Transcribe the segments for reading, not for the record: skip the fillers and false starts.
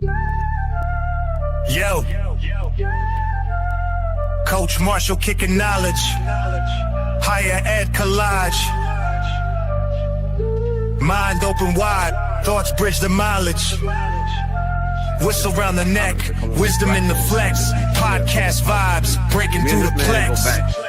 Yo, Coach Marshall kicking knowledge, higher ed collage, mind open wide, thoughts bridge the mileage, whistle round the neck, wisdom in the flex, podcast vibes, breaking through the plex.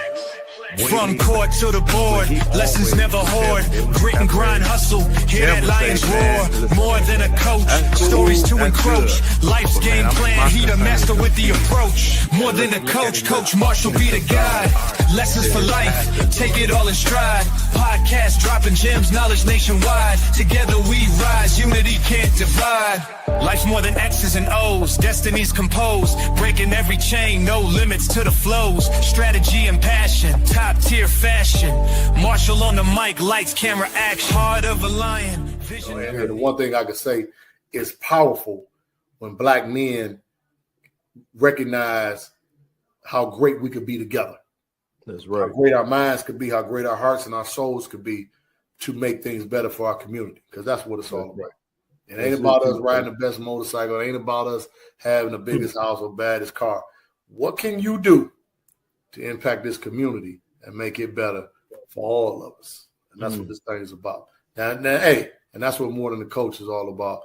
From court to the board, lessons never hoard, grit and grind hustle, hear that lion's roar, more than a coach, stories to encroach, life's game plan, he the master with the approach, more than a coach, Coach Marshall be the guide, lessons for life, take it all in stride, podcast dropping gems, knowledge nationwide, together we rise, unity can't divide, life's more than X's and O's, destinies composed, breaking every chain, no limits to the flows, strategy and passion, top tier fashion, Marshall on the mic, lights, camera, action, heart of a lion, vision. And the one thing I could say is powerful when Black men recognize how great we could be together. That's right. How great our minds could be, how great our hearts and our souls could be to make things better for our community, because that's what it's all about. It ain't about us riding the best motorcycle. It ain't about us having the biggest house or baddest car. What can you do to impact this community and make it better for all of us? And that's what this thing is about. Now, hey, and that's what More Than a Coach is all about.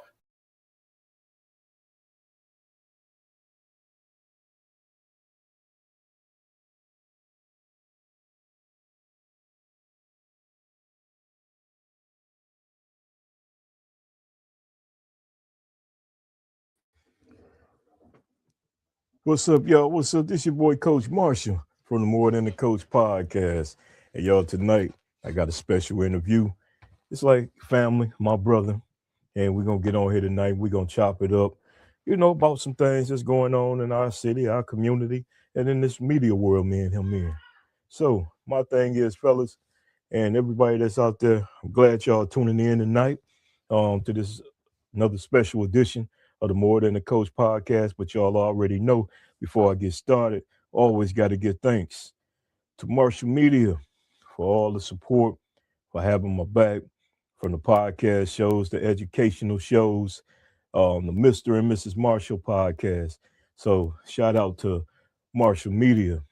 What's up, y'all? What's up? This your boy, Coach Marshall from the More Than a Coach podcast. And y'all, tonight, I got a special interview. It's like family, my brother. And we're going to get on here tonight. We're going to chop it up, about some things that's going on in our city, our community, and in this media world, me and him here. So my thing is, fellas, and everybody that's out there, I'm glad y'all tuning in tonight to this another special edition of the More Than a Coach podcast. But y'all already know, before I get started, always got to give thanks to Marshall Media for all the support, for having my back, from the podcast shows, the educational shows, the Mr. and Mrs. Marshall podcast. So shout out to Marshall Media,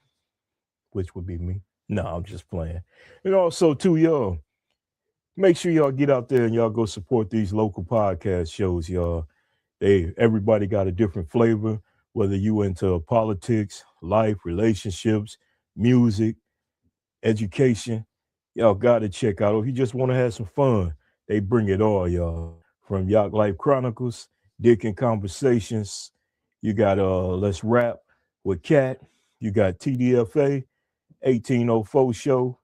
which would be me. No, I'm just playing. And also to y'all, make sure y'all get out there and y'all go support these local podcast shows, y'all. Everybody got a different flavor, whether you into politics, life, relationships, music, education. Y'all got to check out. If you just want to have some fun, they bring it all, y'all. From Yatlife Chronicles, Dick and Conversations. You got Let's Rap with Cat. You got TDFA, 1804 Show,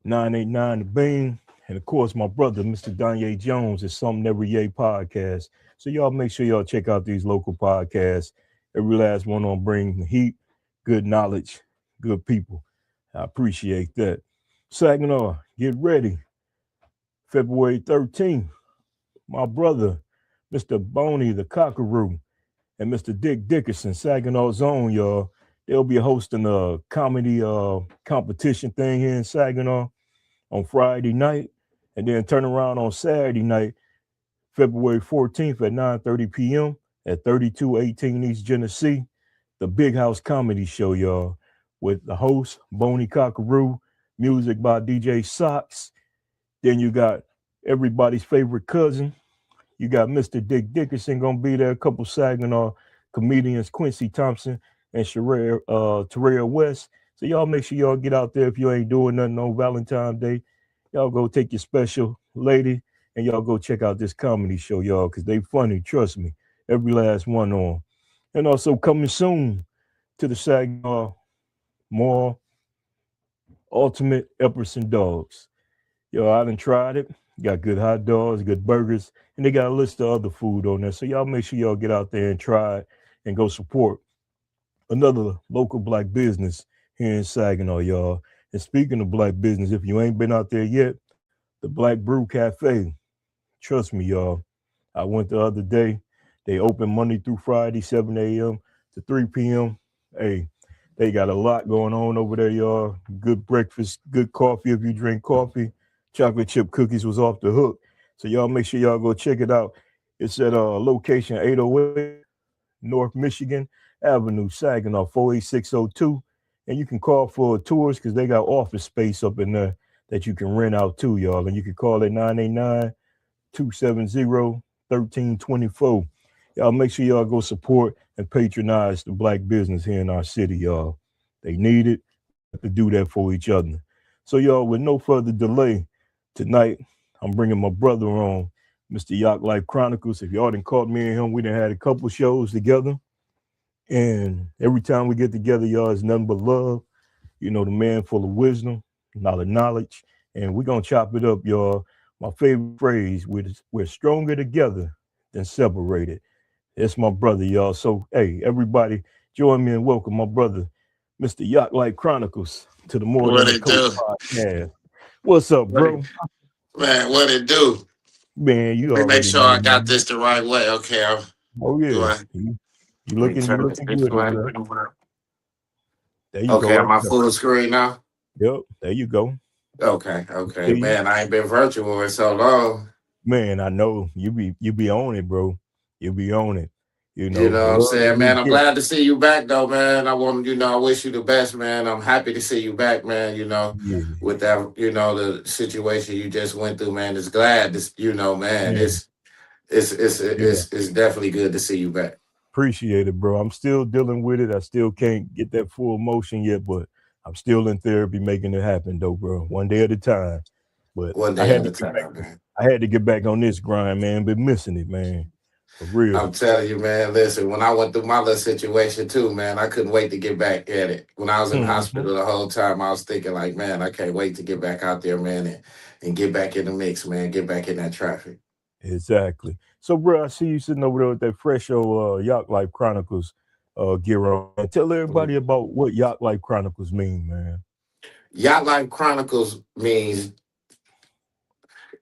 989 The Bean. And of course, my brother, Mr. Danye Jones, is Something Every Yay podcast. So y'all make sure y'all check out these local podcasts. Every last one on bring the heat, good knowledge, good people. I appreciate that. Saginaw, get ready. February 13th, my brother, Mr. Boney the Cockaroo, and Mr. Dick Dickerson, Saginaw's own, y'all. They'll be hosting a comedy competition thing here in Saginaw on Friday night, and then turn around on Saturday night, February 14th at 9:30 p.m. at 3218 East Genesee, the Big House Comedy Show, y'all, with the host, Boney Cockaroo, music by DJ Socks. Then you got everybody's favorite cousin. You got Mr. Dick Dickerson going to be there, a couple Saginaw comedians, Quincy Thompson and Terrell West. So y'all make sure y'all get out there. If you ain't doing nothing on Valentine's Day, y'all go take your special lady and y'all go check out this comedy show, y'all, because they funny, trust me. Every last one on. And also coming soon to the Saginaw Mall, Ultimate Epperson Dogs. Yo, I done tried it. Got good hot dogs, good burgers, and they got a list of other food on there. So y'all make sure y'all get out there and try it and go support another local Black business here in Saginaw, y'all. And speaking of Black business, if you ain't been out there yet, the Black Brew Cafe. Trust me, y'all. I went the other day. They open Monday through Friday, 7 a.m. to 3 p.m. Hey, they got a lot going on over there, y'all. Good breakfast, good coffee if you drink coffee. Chocolate chip cookies was off the hook. So y'all make sure y'all go check it out. It's at location 808 North Michigan Avenue, Saginaw, 48602. And you can call for tours because they got office space up in there that you can rent out too, y'all. And you can call at 989-270-1324. Y'all make sure y'all go support and patronize the black business here in our city, y'all. They need it. We have to do that for each other. So, y'all, with no further delay, tonight I'm bringing my brother on, Mr. Yatlife Chronicles. If y'all didn't caught me and him, we done had a couple shows together. And every time we get together, y'all, it's nothing but love. You know, the man full of wisdom, a lot of knowledge. And we're going to chop it up, y'all. My favorite phrase, we're stronger together than separated. That's my brother, y'all. So, hey, everybody, join me and welcome my brother, Mr. Yatlife Chronicles, to the More What Than a it Coach do? podcast. What's up, bro? Man, what it do? Man, you Let me make already sure know, I got man. this the right way. Okay, Oh, do yeah. I? You Let me looking turn it this good, way. bro. There you go, Okay, right am I there. full screen now? Yep, there you go. Okay. See you. Man, I ain't been virtual in so long. Man, I know you be on it, bro. You be on it. You You know, know what I'm love is saying, a man? I'm gift. glad to see you back, though, man. I wish you the best, man. I'm happy to see you back, man. Yeah, With that, the situation you just went through, man. It's glad, man. man. Yeah. It's definitely good to see you back. Appreciate it, bro. I'm still dealing with it. I still can't get that full motion yet, but I'm still in therapy making it happen though, bro. One day at a time. But One I day had at to a get back. time, man. I had to get back on this grind, man. Been missing it, man. For real. I'm telling you, man. Listen, when I went through my little situation too, man, I couldn't wait to get back at it. When I was in the Mhm. hospital the whole time, I was thinking like, man, I can't wait to get back out there, man, and get back in the mix, man. Get back in that traffic. Exactly. So, bro, I see you sitting over there with that fresh old Yatlife Chronicles gear on. And tell everybody about what Yatlife Chronicles mean, man. Yacht Life Chronicles means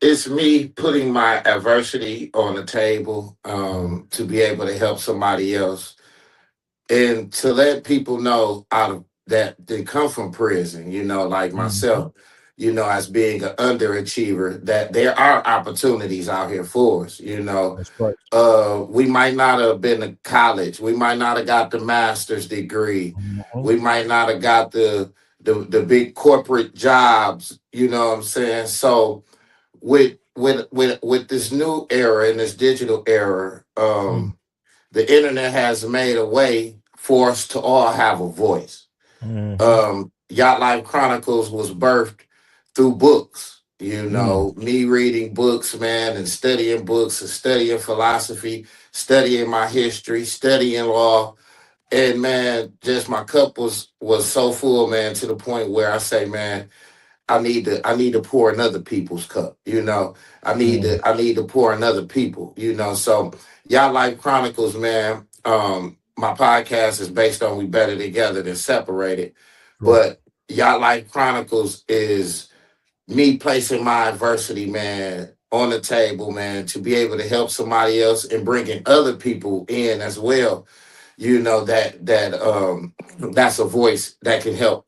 it's me putting my adversity on the table to be able to help somebody else and to let people know out of that they come from prison, like Mm-hmm. myself, as being an underachiever, that there are opportunities out here for us, That's right. we might not have been to college, we might not have got the master's degree, Mhm. we might not have got the big corporate jobs, you know what I'm saying? So with this new era and this digital era, the internet has made a way for us to all have a voice. Mm-hmm. Yacht Life Chronicles was birthed through books. Mm. Me reading books, man, and studying books and studying philosophy, studying my history, studying law. And man, just my cup was so full, man, to the point where I say, man, I need to pour in other people's cup. Mm. I need to pour in other people. So Y'all Life Chronicles, man. My podcast is based on we better together than separated. Right. But Y'all Life Chronicles is me placing my adversity, man, on the table, man, to be able to help somebody else and bringing other people in as well. That's a voice that can help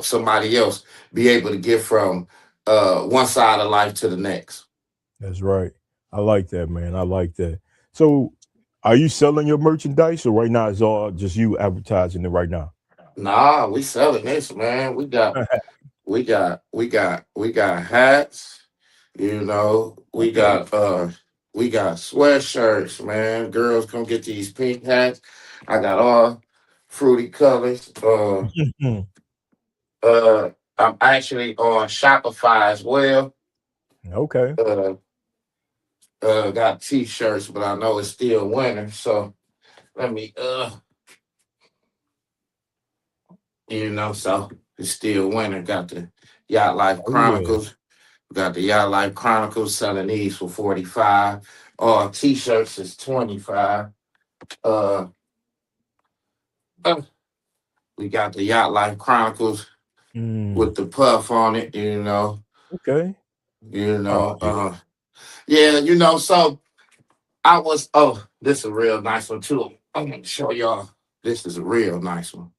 somebody else be able to get from one side of life to the next. That's right. I like that, man. I like that. So, are you selling your merchandise, or right now it's all just you advertising it right now? Nah, we selling this, man. We got hats, Okay. we got sweatshirts, man. Girls come get these pink hats. I got all fruity colors. I'm actually on Shopify as well. Okay. Uh, got t-shirts, but I know it's still winter, so let me so it's still winter. Got the Yacht Life Oh yeah. Chronicles. Got the Yacht Life Chronicles selling these for 45. T-shirts is 25. Uh, uh, we got the Yacht Life Chronicles Mm. with the puff on it, Okay. you Oh know, yeah. uh, yeah, so this is a real nice one too. I'm gonna show y'all. This is a real nice one.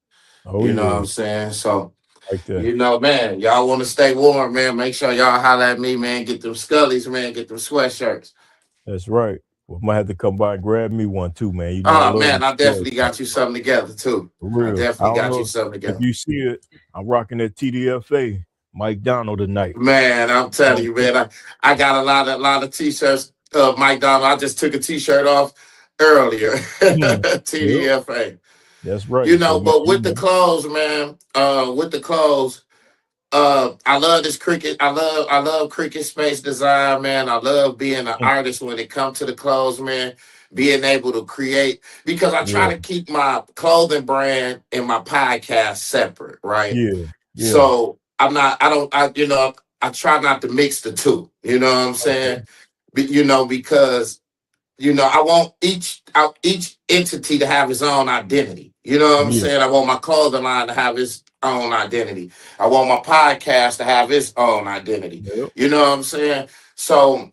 Oh You know what yeah. I'm saying? So, Like that. man, y'all want to stay warm, man. Make sure y'all holler at me, man. Get them scullies, man. Get them sweatshirts. That's right. Well, I might have to come by and grab me one too, man. You know, I Oh love man, the I club, definitely got you something together too. for I real. I definitely don't got you know something if together. you see it. I'm rocking that TDFA Mike Donald tonight. Man, I'm telling you, man, I got a lot of t-shirts. Mike Donald, I just took a t-shirt off earlier. Mm, yep, TDFA. that's right. So man, But you with the know, clothes, man, with the clothes, I love this cricket. I love cricket space design, man. I love being an mm, artist when it comes to the clothes, man. Being able to create because I try yeah, to keep my clothing brand and my podcast separate, right? yeah, yeah. So I'm not. I don't. I try not to mix the two. You know what I'm saying? Okay. Because I want each entity to have its own identity. You know what I'm Yeah, saying? I want my clothing line to have its own identity. I want my podcast to have its own identity. yep, You know what I'm saying? So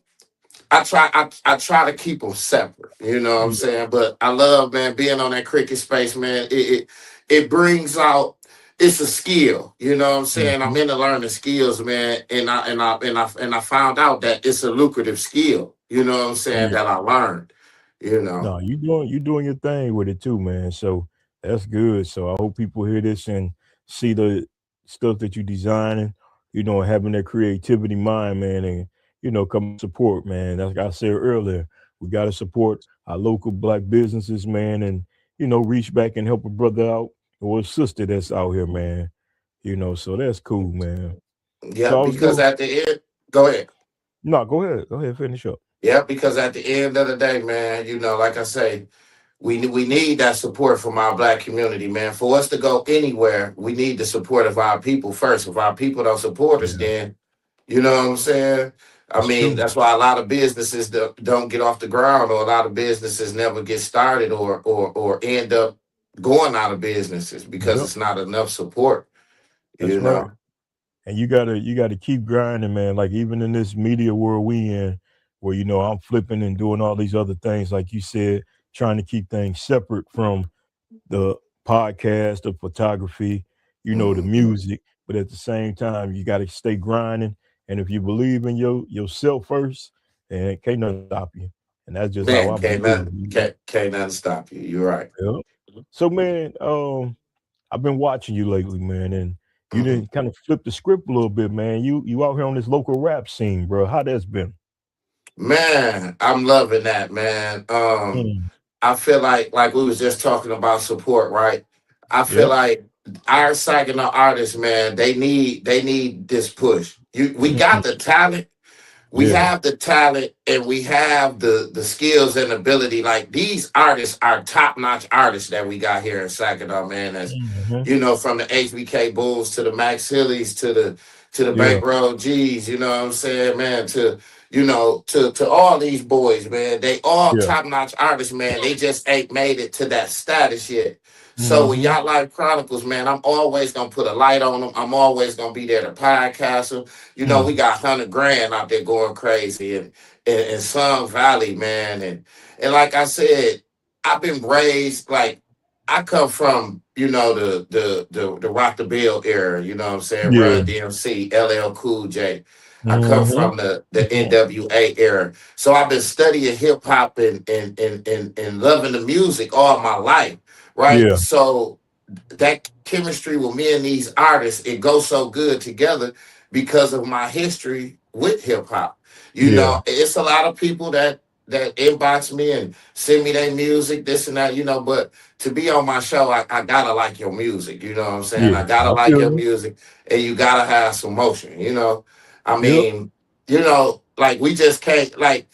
I try to keep them separate. You know what I'm yeah. saying? But I love, man, being on that cricket space, man. It brings out. It's a skill, you know what I'm saying. I'm Mhm. into learning skills, man, and I found out that it's a lucrative skill. You know what I'm saying Yeah. that I learned. You know, No, you doing your thing with it too, man. So that's good. So I hope people hear this and see the stuff that you designing, having that creativity mind, man, and come support, man. Like I said earlier, we gotta support our local black businesses, man, and reach back and help a brother out or a sister that's out here, man. So that's cool, man. yeah, So I was because doing at the end, go ahead. no, go ahead. Go ahead, finish up. Yeah, because at the end of the day, man, like I say, we need that support from our black community, man. For us to go anywhere, we need the support of our people first. If our people don't support us, Yeah, then you know what I'm saying. I it's mean, true. that's why a lot of businesses don't get off the ground, or a lot of businesses never get started, or end up going out of businesses because Yep, it's not enough support. that's You right. know. And you gotta keep grinding, man. Like even in this media world we in, where I'm flipping and doing all these other things, like you said, trying to keep things separate from the podcast, the photography, the Mhm. music. But at the same time, you gotta stay grinding. And if you believe in yourself first, then can't nothing stop you. And that's just how Man, I believe. can't nothing stop you. You're right. Yeah. So man, I've been watching you lately, man, and you Mhm. didn't kind of flip the script a little bit, man. You out here on this local rap scene, bro. How that's been? Man, I'm loving that, man. Mm, I feel like we was just talking about support, right? I feel yep. like our Saginaw artists, man, they need this push. We got Mm, the talent, we yeah. have the talent, and we have the skills and ability. Like these artists are top notch artists that we got here in Saginaw, man. As Hmm. from the HBK Bulls to the Max Hillies to the Yeah. Bankroll G's, you know what I'm saying, man, to all these boys, man. They all Yeah. top notch artists, man. They just ain't made it to that status yet. So with Hmm. Yatlife Chronicles, man, I'm always gonna put a light on them. I'm always gonna be there to podcast them. We Hmm. got 100 grand out there going crazy in Sun Valley, man. And like I said, I've been raised like I come from, the Rock the Bill era, you know what I'm saying? Yeah. Run DMC, LL Cool J. I come Hmm. from the NWA era. So I've been studying hip hop and loving the music all my life, right? Yeah. So that chemistry with me and these artists, it goes so good together because of my history with hip hop. Yeah. It's a lot of people that inbox me and send me their music, this and that, but to be on my show, I gotta like your music, you know what I'm saying? Yeah. I gotta I like feel your you. music and you gotta have some motion. I Yep. mean, like we just can't like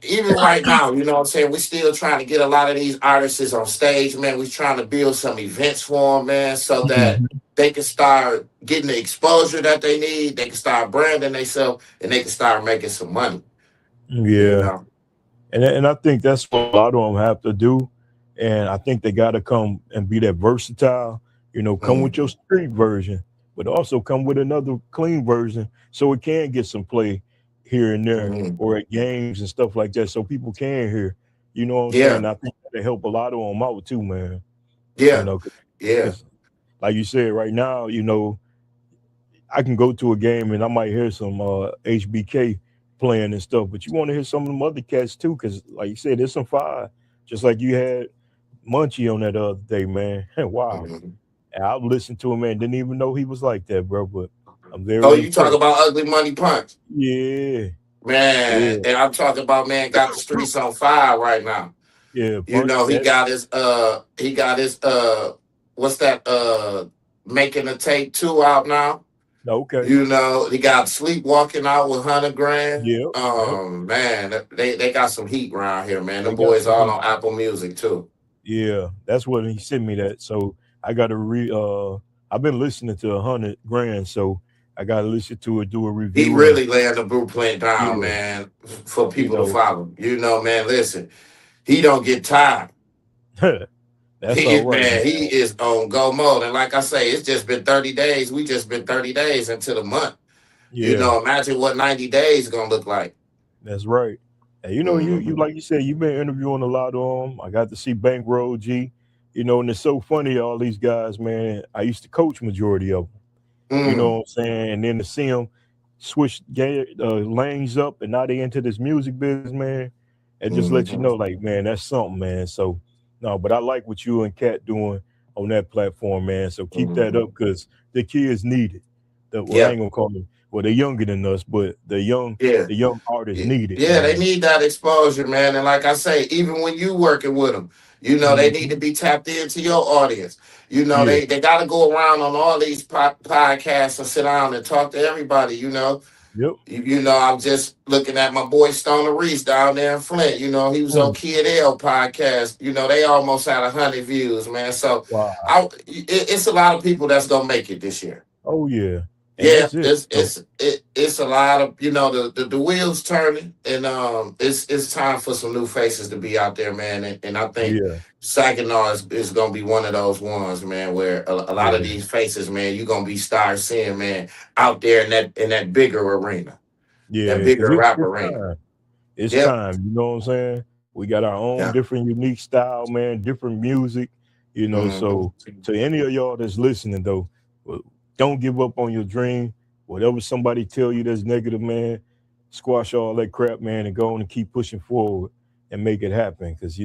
even right now, you know what I'm saying? We still trying to get a lot of these artists on stage, man. We trying to build some events for them, man, so that Hmm. they can start getting the exposure that they need. They can start branding themselves and they can start making some money, you Yeah. know. And I think that's what a lot of them have to do. And I think they got to come and be that versatile. Come with your Mhm. street version, but also come with another clean version so it can get some play here and there Mhm. or at games and stuff like that, so people can hear. You know what I'm Yeah, saying? I think that help a lot of them out too, man. You yeah, know, yeah. because like you said, right now, I can go to a game and I might hear some HBK playing and stuff, but you want to hear some of them other cats too, because like you said, there's some fire. Just like you had Munchie on that other day, man. Wow. Mhm. And I listened to him, man. Didn't even know he was like that, bro. But I'm Oh, very you talk impressed. about Ugly Money Punch, Yeah, man, yeah, and I'm talking about man got the streets on fire right now. yeah. You Punch know, that. he got his what's that making a tape 2 out now. Okay. You know, he got Sleepwalking out with 100 grand. Yep, yep. Man, they got some heat around here, man. They Them got boys some all heat. on Apple Music too. Yeah, that's what he sent me that. So I got to I've been listening to 100 grand, so I got to listen to it, do a He review, and really laying the blueprint down, yeah, man, for you people to know, follow. You know, man, listen, he don't get tired. that's all right, man. He is on go mode. And like I say, it's just been 30 days. We just been 30 days into the month. You Yeah, know, imagine what 90 days gonna look like. that's right. And you Mhm. like you said, you've been interviewing a lot of them. I got to see Bankroll G, and it's so funny, all these guys, man. I used to coach majority of them. You know Mm. what I'm saying? And then to see them switch lanes up, and now they into this music business, man. It just lets you Mhm. know, like, man, that's something, man. So no, but I like what you and Kat doing on that platform, man. So keep that up Mhm. because the kids need it. Well, I Yeah. ain't gonna call them. Well, they're younger than us, but Yeah. the young artists need it, Yeah, they man. need that exposure, man. And like I say, even when you working with them, you know, they need Hmm. to be tapped into your audience. You know, Yeah, they got to go around on all these podcasts and sit down and talk to everybody, you know. yep. You know, I'm just looking at my boy Stoner Reese down there in Flint. You know, he was on Mm. Kid L podcast. You know, they almost had 100 views, man. So Wow. it's a lot of people that's gonna make it this year. Oh yeah, and Yeah, that's it. So it's a lot of the wheels turning, and it's time for some new faces to be out there, man. And I think yeah, Saginaw is gonna be one of those ones, man, where a lot of yeah, these faces, man, you're gonna be start seeing, man, out there in that bigger arena, that yeah. Because bigger rap it's arena. time. It's Yep. time. You know what I'm saying? We got our own Yeah. different unique style, man, different music, Hmm. So to any of y'all that's listening though, well, don't give up on your dream. Whatever somebody tell you that's negative, man, squash all that crap, man, and go on and keep pushing forward and make it happen. Cause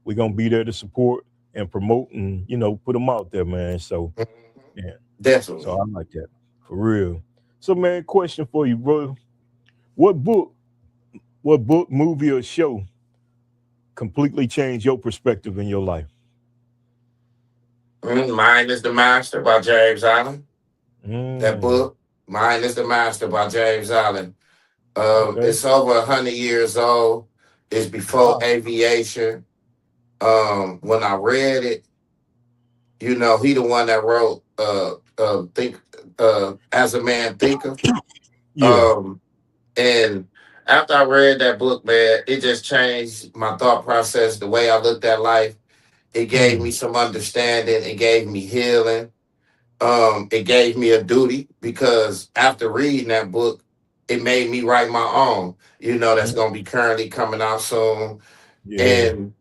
we're gonna be there to support and promote and put them out there, man. So yeah. So Definitely. I like that. For real. So man, question for you, bro. What book, movie, or show completely changed your perspective in your life? Mine is the Master by James Allen. That Mm, book, Mine is the Master by James Allen. okay. It's over 100 years old. It's before Wow. aviation. When I read it, you know, he the one that wrote think as a man thinketh. Yeah. Um, and after I read that book, man, it just changed my thought process, the way I looked at life. It gave Mm, me some understanding. It gave me healing. It gave me a duty because after reading that book, it made me write my own. You know, that's mm, gonna be currently coming out soon, yeah. and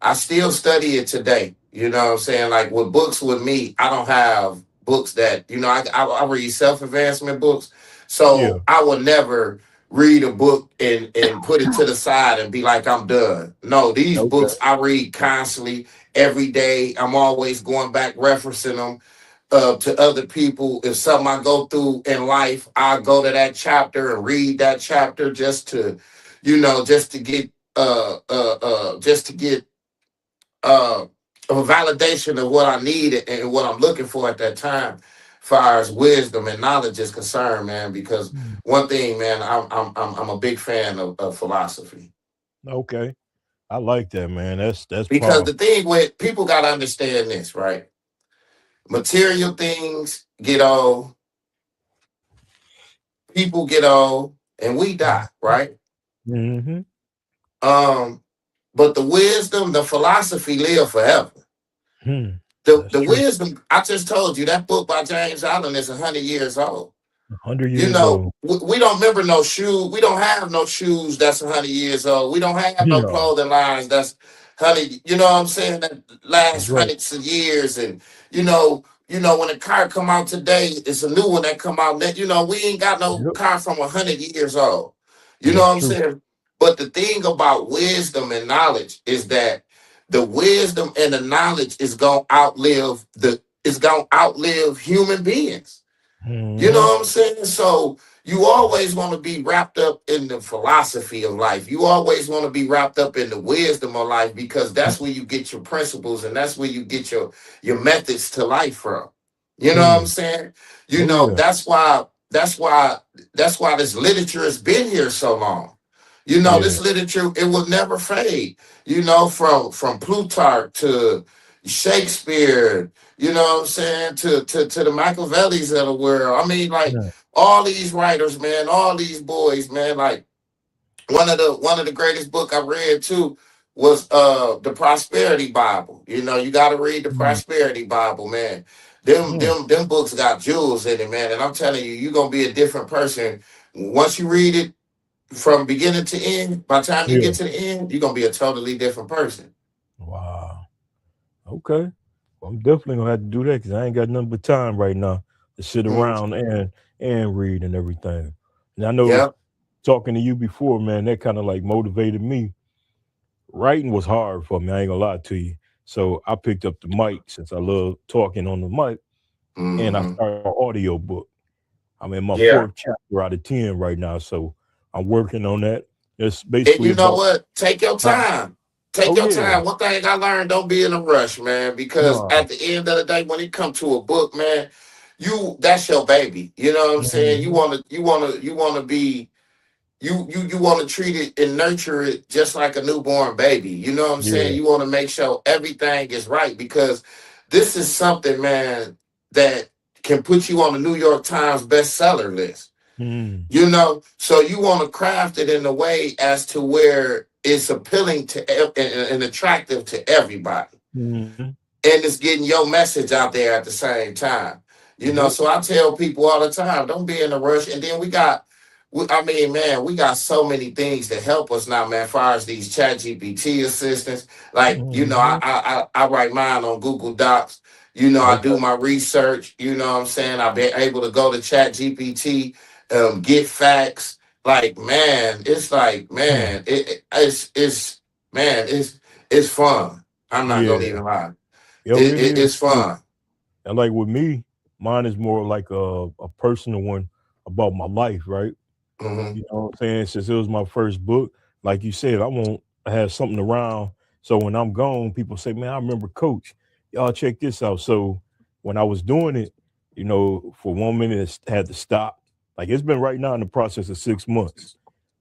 I still study it today. You know what I'm saying? Like with books with me, I don't have books that, you know, I read self advancement books. Yeah. So I would never read a book and put it to the side and be like, I'm done. No, these Okay. books I read constantly every day. I'm always going back, referencing them to other people. If something I go through in life, I go to that chapter and read that chapter just to, just to get just to get uh, a validation of what I need and what I'm looking for at that time, far as wisdom and knowledge is concerned, man. Because Mm, one thing, man, I'm a big fan of philosophy. okay. I like that, man. That's Because the powerful. thing with people got to understand this, right? Material things get old, people get old, and we die, right? Mm-hmm. Um, but the wisdom, the philosophy live forever. Hmm. The That's the true. wisdom, I just told you that book by James Allen is 100 years old. 100 years old. We don't remember no shoes. We don't have no shoes that's 100 years old. We don't have no No, clothing lines that's 100. You know what I'm saying? That that's last right. hundreds of years. And when a car come out today, it's a new one that come out. That we ain't got no Yep. car from 100 years old. You know That's what I'm true. saying? But the thing about wisdom and knowledge is that the wisdom and the knowledge is gonna outlive human beings. You know Mm-hmm. what I'm saying? So you always want to be wrapped up in the philosophy of life. You always want to be wrapped up in the wisdom of life because that's where you get your principles and that's where you get your methods to life from. You know what I'm Mm. saying? You Oh know, yeah. that's why this literature has been here so long. You know, Yeah. this literature, it will never fade. You know, from Plutarch to Shakespeare, you know what I'm saying, to the Machiavellis of the world. I mean, like Yeah. all these writers, man, all these boys, man, like one of the greatest book I read too was the Prosperity Bible. You know, you gotta read the Mm. Prosperity Bible, man. Them Mm. them them books got jewels in it, man. And I'm telling you, you're gonna be a different person. Once you read it from beginning to end, by the time you Yeah. get to the end, you're gonna be a totally different person. Wow. Okay. Well, I'm definitely gonna have to do that because I ain't got nothing but time right now to sit Mm, around and read and everything. And I know yep. talking to you before, man, that kind of like motivated me. Writing was hard for me. I ain't gonna lie to you. So I picked up the mic since I love talking on the mic, and I Hmm. started an audio book. I'm in my Yeah. fourth chapter out of 10 right now, so I'm working on that. It's And basically you know about what? Take your huh? time. Take Oh your yeah, time. One thing I learned, don't be in a rush, man. Because no, at the end of the day, when it comes to a book, man, that's your baby. You know what I'm saying? You hmm wanna you wanna you wanna be you want to treat it and nurture it just like a newborn baby. You know what I'm saying? yeah, You want to make sure everything is right because this is something, man, that can put you on the New York Times bestseller list. mm, You know, so you want to craft it in a way as to where it's appealing to and attractive to everybody, hmm and it's getting your message out there at the same time. You know, yep, so I tell people all the time, don't be in a rush. And then I mean, man, we got so many things to help us now, man. As far as these Chat GPT assistants, like you know, hmm I write mine on Google Docs. You know, I do okay, my research. You know what I'm saying? I've been able to go to Chat GPT, get facts. Like, man, it's like, mm, man, it's man, it's fun. I'm not gonna yeah, even lie. yo, it is It's too. fun. And like with me, mine is more like a personal one about my life, right? Hmm. You know what I'm saying? Since it was my first book, like you said, I want to have something around. So when I'm gone, people say, man, I remember Coach. Y'all check this out. So when I was doing it, for 1 minute, had to stop. Like it's been right now in the process of 6 months,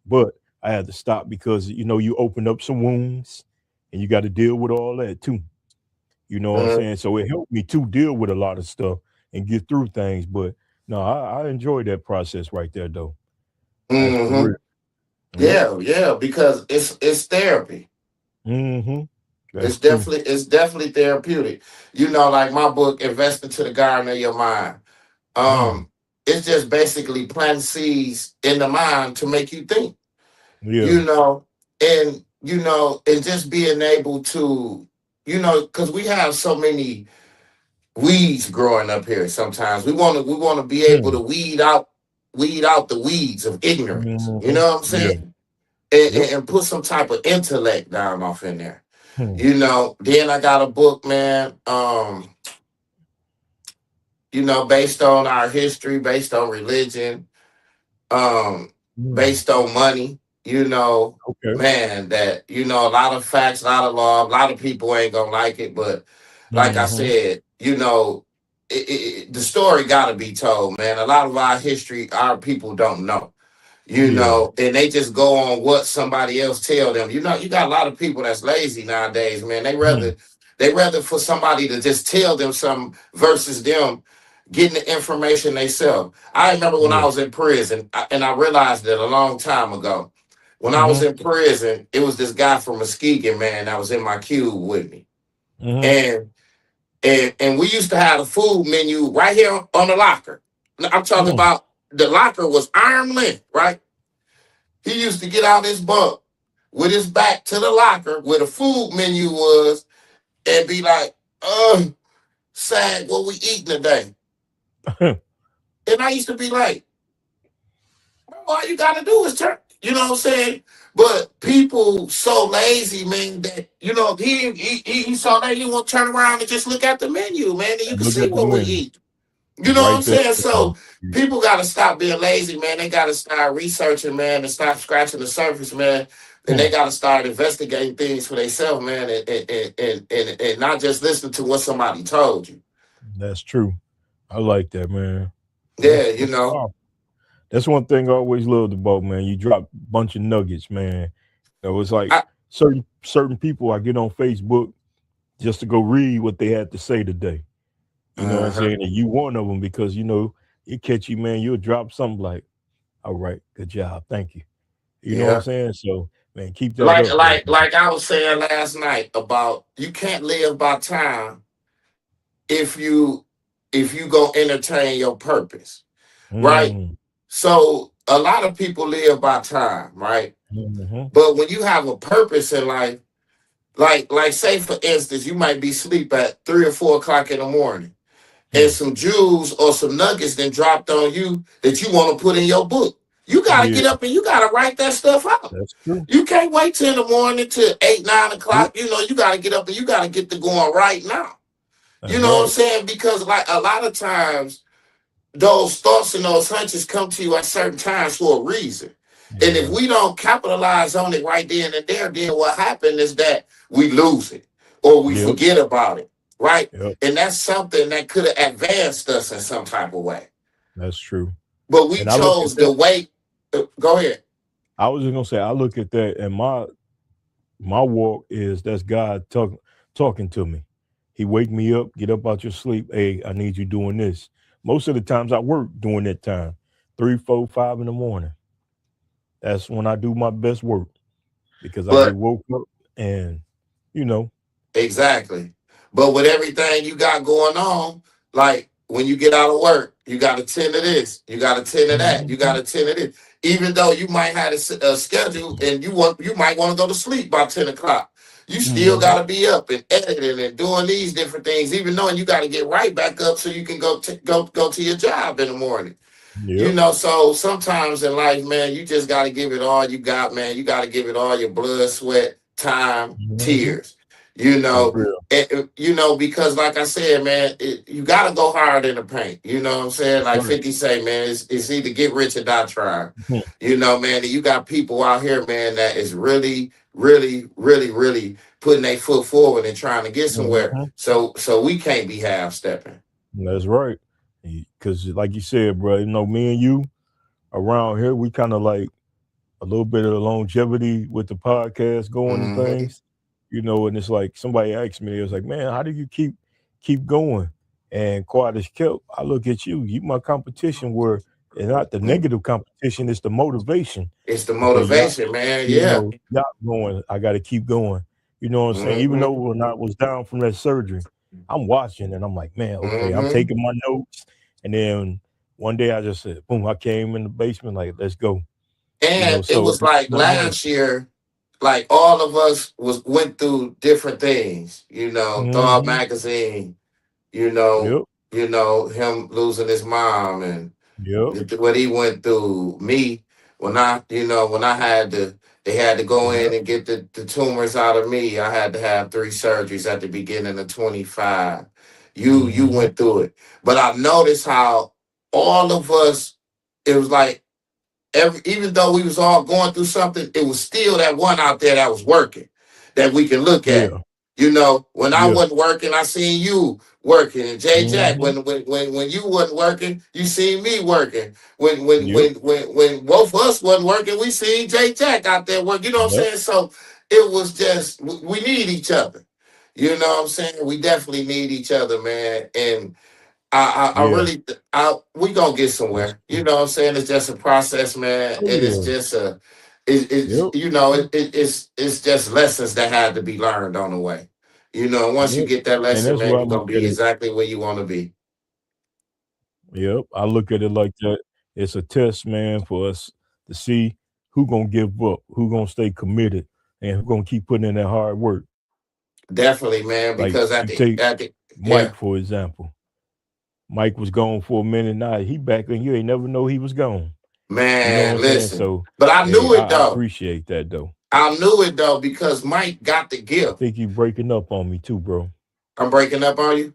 but I had to stop because, you open up some wounds and you got to deal with all that too. You know what I'm Hmm. saying? So it helped me to deal with a lot of stuff and get through things. But no, I enjoyed that process right there, though. That's for Hmm. real. Yep. Yeah, yeah, because it's therapy. Mm-hmm. That's It's true. definitely therapeutic. You know, like my book, Invest into the Garden of Your Mind. Mm. Um, it's just basically planting seeds in the mind to make you think. Yeah. You know, and just being able to, because we have so many weeds growing up here. Sometimes we want to be able Mm. to weed out the weeds of ignorance. You Mm-hmm. know what I'm Yeah. saying? And, Yep. and, and put some type of intellect down off in there. Hmm. Then I got a book, man. Based on our history, based on religion, um, Mm. based on money, Okay. man, that, a lot of facts, a lot of law, a lot of people ain't gonna like it, but like I Mm-hmm. said, the story gotta be told, man. A lot of our history, our people don't know. Yeah. And they just go on what somebody else tell them. You got a lot of people that's lazy nowadays, man. They Mm. rather they rather for somebody to just tell them something versus them getting the information themselves. I remember when I Yeah. was in prison, and I realized it a long time ago. When I was Mm-hmm. in prison, it was this guy from Muskegon, man, that was in my cube with me, Mm-hmm. and and we used to have the food menu right here on the locker. I'm talking Mm. about the locker was arm length, right? He used to get out his bunk with his back to the locker where the food menu was and be like, Sag, what we eating today? And I used to be like, all you gotta do is turn. You know what I'm saying? But people so lazy, man, that he saw that he won't turn around and just look at the menu, man, and you And can look see at the what we menu. eat. You It's know what right I'm there. saying? So people got to stop being lazy, man. They got to start researching, man, and stop scratching the surface, man. And they got to start investigating things for themselves, man, and not just listen to what somebody told you. That's true. I like that, man. Yeah, That's you know. powerful. That's one thing I always loved about, man. You drop a bunch of nuggets, man. It's like I, certain people I get on Facebook just to go read what they had to say today. You know what I'm uh-huh. saying? And you one of them because it catch you, man. You'll drop something like, "All right, good job, thank you." You know what I'm Yeah. saying? So, man, keep that Like up, bro. like like I was saying last night about you can't live by time if you go entertain your purpose, right? Mm, So a lot of people live by time, right? mm-hmm, But when you have a purpose in life, like say for instance, you might be asleep at 3 or 4 o'clock in the morning, and mm. some jewels or some nuggets then dropped on you that you want to put in your book. You gotta Yeah, get up and you gotta write that stuff out. that's true. You can't wait till in the morning to 8, 9 o'clock. Yep, You gotta get up and you gotta get to going right now. You that's know what I'm right. saying? Because like a lot of times those thoughts and those hunches come to you at certain times for a reason. And if Yeah. we don't capitalize on it right then and there, then what happens is that we lose it or we Yep, forget about it, right? yep. And that's something that could have advanced us in some type of way. That's true. But we And I look at chose to that. wait. Go ahead. I was just gonna say, I look at that, and my walk is that's God talking to me. He wake me up, get up out your sleep. Hey, I need you doing this. Most of the times I work during that time, 3, 4, 5 in the morning. That's when I do my best work because I get But woke up and you know, exactly. But with everything you got going on, like when you get out of work, you got to tend to this, you got to tend to that, you got mhm, to tend to this. Even though you might have a schedule and you might want to go to sleep by 10 o'clock, you still mhm, got to be up and editing and doing these different things. Even knowing you got to get right back up so you can go to your job in the morning. yep, So sometimes in life, man, you just got to give it all you got, man. You got to give it all your blood, sweat, time, mhm, tears. for real. Because like I said, man, you got to go hard in the paint. You know what I'm saying? That's Like right. 50 say, man, it's either get rich or die trying. Mhm, Man, and you got people out here, man, that is really, really, really, really putting their foot forward and trying to get somewhere. mhm. So we can't be half stepping. That's right. Because like you said, bro, me and you around here, we kind of like a little bit of longevity with the podcast going and Hmm. things, and it's like somebody asked me, it was like, man, how do you keep going? And quiet as kept, I look at you my competition where it's not the negative competition, it's the motivation. It's the Okay, motivation, man. Yeah. y'all going, I gotta keep going. You know what I'm saying? Even Hmm. though when I was down from that surgery, I'm watching and I'm like, man, okay, I'm Hmm. taking my notes. And then one day I just said, boom, I came in the basement, like, let's go. And it So was like no matter. last year, like all of us went through different things. Thought Mhm. magazine. You know, Yep. him losing his mom and Yep. what he went through. Me, when I had to, they had to go in Yep. and get the tumors out of me. I had to have 3 surgeries at the beginning of 25. You Mhm. went through it, but I noticed how all of us. It was like even though we was all going through something, it was still that one out there that was working that we can look at. Yeah. When I Yeah. wasn't working, I seen you working, and Jay Jack. Mhm. When you wasn't working, you seen me working. Yep. When both of us wasn't working, we seen Jay Jack out there working. You know what I'm Yep. saying? So it was just we need each other. You know what I'm saying? We definitely need each other, man. And I Yeah. really, we gonna get That's somewhere. You true. know what I'm saying? It's just a process, man, Oh and it's yeah. just Yep. it's just lessons that had to be learned on the way. Once you Yep. get that And lesson, that's man, why I you're look gonna at be it. exactly where you want to be. Yep. I look at it like that. It's a test, man, for us to see who gonna give up, who gonna stay committed, and who gonna keep putting in that hard work. Definitely, man, Like because you take yeah, Mike, for example. Mike was gone for a minute. Now he back and you ain't never know he was gone. You know what Man, I'm saying? listen. So, But I hey, knew it I though. appreciate that though. I knew it though because Mike got the I gift. think you breaking up on me too, bro. I'm breaking up on you.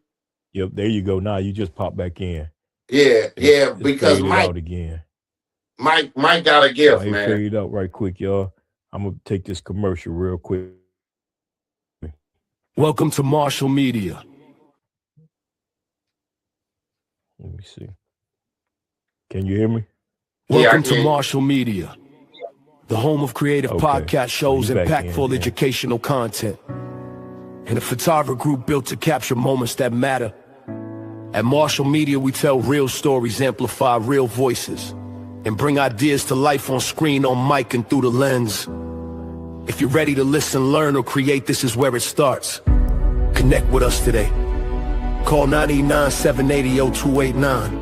Yep, there you go. Now you just pop back in. Yeah, Yep, yeah, just because faded Mike out again. Mike got a gift, It man. faded out right quick, y'all. I'm gonna take this commercial real quick. Welcome to Marshall Media. Let me see. Can you hear me? Yeah, I Welcome can to hear you. Marshall Media, the home of creative Okay. podcast shows, He back in impactful now. educational content, and a photography group built to capture moments that matter. At Marshall Media, we tell real stories, amplify real voices, and bring ideas to life on screen, on mic, and through the lens. If you're ready to listen, learn, or create, this is where it starts. Connect with us today. Call 989-780-0289.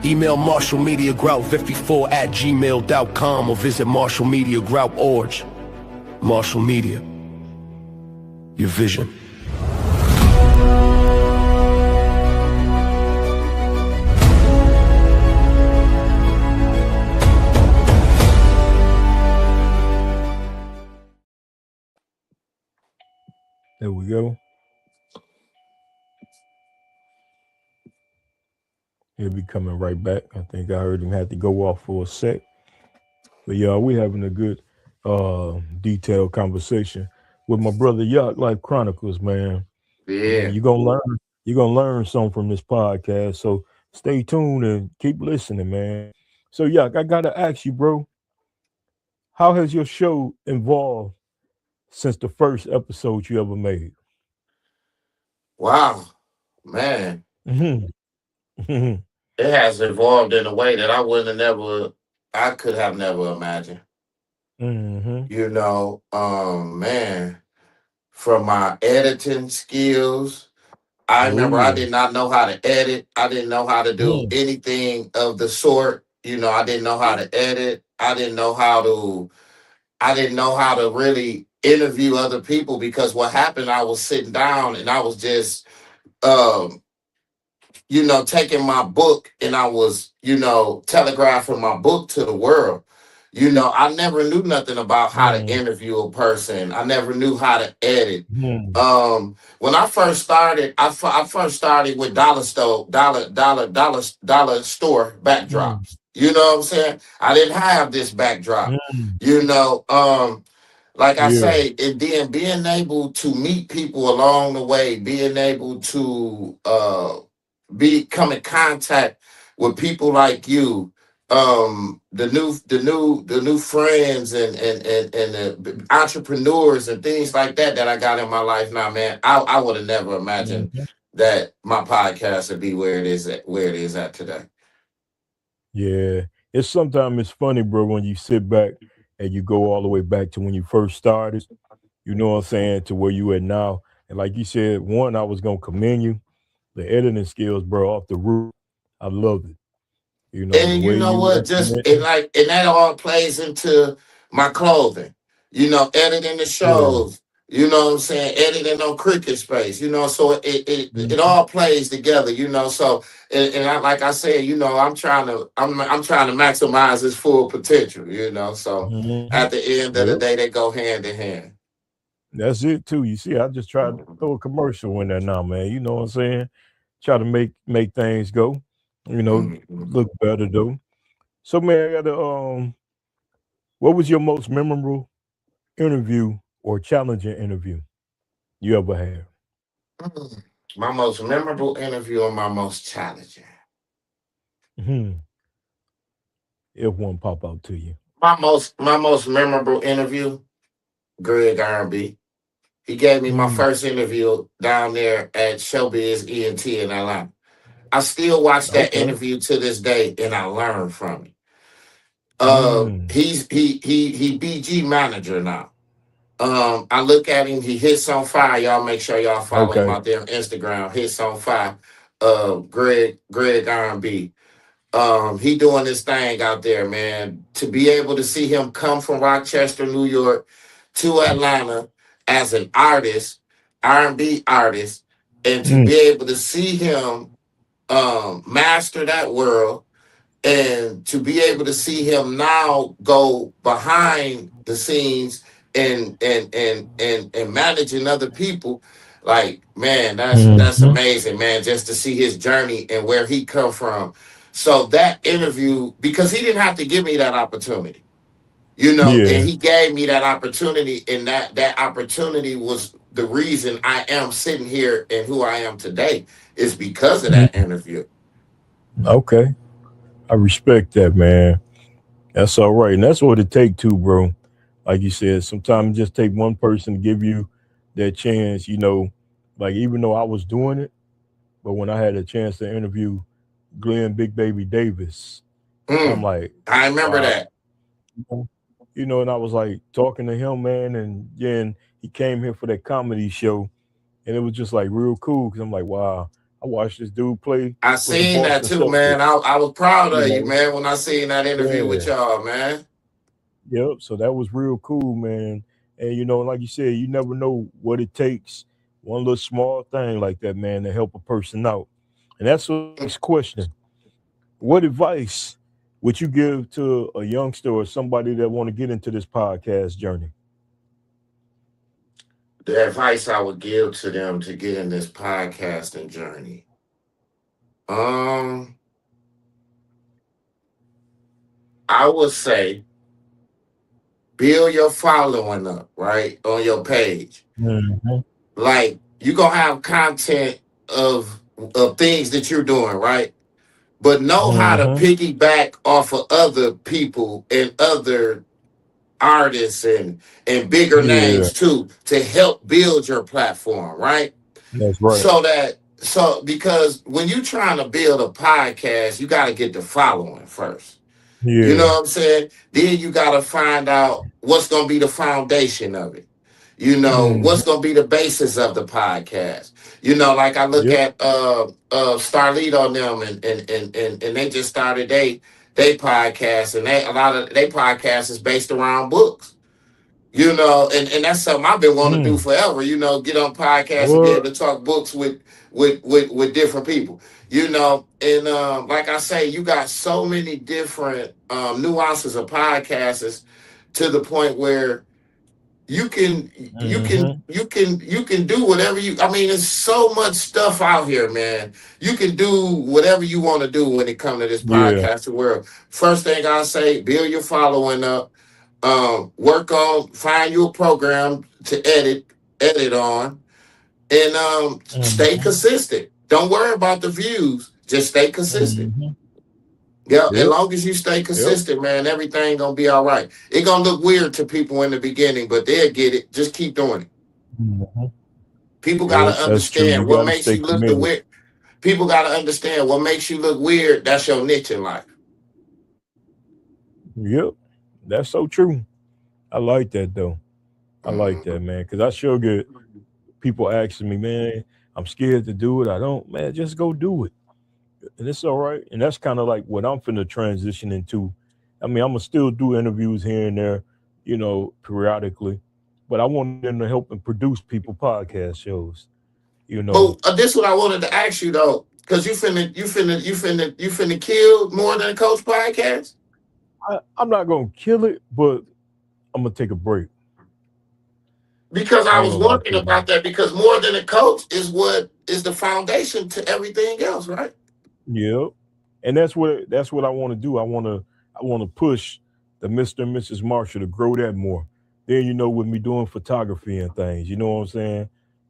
Email marshallmediagroup54@gmail.com or visit marshallmediagroup.org. Marshall Media. Your vision. There we go. He'll be coming right back. I think I heard him have to go off for a sec. But y'all, we having a good detailed conversation with my brother Yatlife Chronicles, man. And Yeah. you're gonna learn something from this podcast. So stay tuned and keep listening, man. So Yak, I gotta ask you, bro, how has your show evolved since the first episode you ever made? Wow, man. Mm-hmm. It has evolved in a way that I could have never imagined. Mm-hmm. Man, from my editing skills, I Oh remember I yeah. did not know how to edit. I didn't know how to do Mm. anything of the sort. I didn't know how to edit. I didn't know how to really interview other people because what happened, I was sitting down and I was just um taking my book and I was, telegraphing my book to the world. I never knew nothing about how to Mm. interview a person. I never knew how to edit. Mm. When I first started, I first started with dollar store Mm. backdrops. You know what I'm saying? I didn't have this backdrop. Mm. You know, like I Yeah. say, and then being able to meet people along the way, being able to come in contact with people like you, the new friends and the entrepreneurs and things like that I got in my life now, man. I would have never imagined Mhm. that my podcast would be where it is at today. Yeah. It's funny, bro, when you sit back and you go all the way back to when you first started, you know what I'm saying, to where you at now. And like you said, one, I was gonna commend you. The editing skills, bro, off the roof. I love it. The And you way know you what? implement. And that all plays into my clothing. Editing the Yeah. shows. You know what I'm saying? Editing on Cricket Space. So it Mhm. all plays together. So like I said, I'm trying to maximize its full potential. So Mhm. at the end of the Yep. day, they go hand in hand. That's it too. You see, I just tried to throw a commercial in there now, man. You know what I'm saying? Try to make things go, Mhm. look better though. So man, I gotta what was your most memorable interview or challenging interview you ever had? My most memorable interview and my most challenging. Hmm. If one pop out to you. My most memorable interview, Greg R&B. He gave me my Mm. first interview down there at Showbiz ENT in Atlanta. I still watch that Okay. interview to this day, and I learn from it. Mm. He BG manager now. I look at him. He hits on fire. Y'all make sure y'all follow him Okay. out there on Instagram. Hits on fire. Greg R&B. He doing this thing out there, man. To be able to see him come from Rochester, New York, to Atlanta as an artist, R&B artist, and to Mm. be able to see him master that world And to be able to see him now go behind the scenes and managing other people, like, man, that's Mm-hmm. amazing, man, just to see his journey and where he come from. So that interview, because he didn't have to give me that opportunity, and Yeah. he gave me that opportunity, and that opportunity was the reason I am sitting here and who I am today is because of that Mhm. interview. Okay. I respect that, man. That's all right. And that's what it take too, bro. Like you said, sometimes it just take one person to give you that chance, like even though I was doing it, but when I had a chance to interview Glenn Big Baby Davis, and I'm Mm, like, I remember wow, that. and I was like talking to him, man, and then he came here for that comedy show, and it was just like real cool because I'm like, wow, I watched this dude play I with the seen that Boston too, man. Celtics, I was proud you of you, know. man, when I seen that interview with Yeah. y'all, man. Yep. So that was real cool, man. And like you said, you never know what it takes. One little small thing like that, man, to help a person out. And that's the next question. What advice would you give to a youngster or somebody that want to get into this podcast journey? The advice I would give to them to get in this podcasting journey. Um, I would say build your following up, right? On your page. Mm-hmm. Like you gonna have content of things that you're doing, right? But know how to Mm-hmm. piggyback off of other people and other artists and bigger Yeah, names too to help build your platform, right? that's right. So because when you're trying to build a podcast, you got to get the following first. You know Yeah. what I'm saying? Then you got to find out what's going to be the foundation of it. Mm-hmm. What's going to be the basis of the podcast. Like I look Yep. at Starlead on them, and they just started they podcast, and a lot of they podcast is based around books. And that's something I've been wanting to do Mm. forever. Get on podcasts and be What? able to talk books with different people. And like I say, you got so many different nuances of podcasts to the point where you can you can Mm-hmm. you can you can do whatever you. I mean, there's so much stuff out here, man. You can do whatever you want to do when it comes to this Yeah. podcasting world. First thing I say, build your following up. Work on find you a program to edit on, and stay Mm-hmm. consistent. Don't worry about the views. Just stay consistent. Mm-hmm. Yeah, as Yep. long as you stay Yep. consistent, man, everything gonna be all right. It gonna look weird to people in the beginning, but they'll get it. Just keep doing it. Mm-hmm. People Yep. gotta That's true. You understand what got to makes stay you look the committed. weird. People gotta understand what makes you look weird. That's your niche in life. Yep. That's so true. I like that though. I like that, Mhm. man, because I sure get people asking me, man, I'm scared to do it. I don't, man, just go do it. And it's all right. And that's kind of like what I'm finna transition into. I mean, I'm gonna still do interviews here and there, periodically, but I want them to help and produce people podcast shows. You know, But this what I wanted to ask you though, because you finna kill more than a coach podcast. I'm not gonna kill it, but I'm gonna take a break. Because I I ain't was gonna lie wondering to you. about that because more than a coach is what is the foundation to everything else, right? Yeah, and that's what I want to do. I want to push the Mr. and Mrs. Marshall to grow that more. Then with me doing photography and things, you know what I'm saying,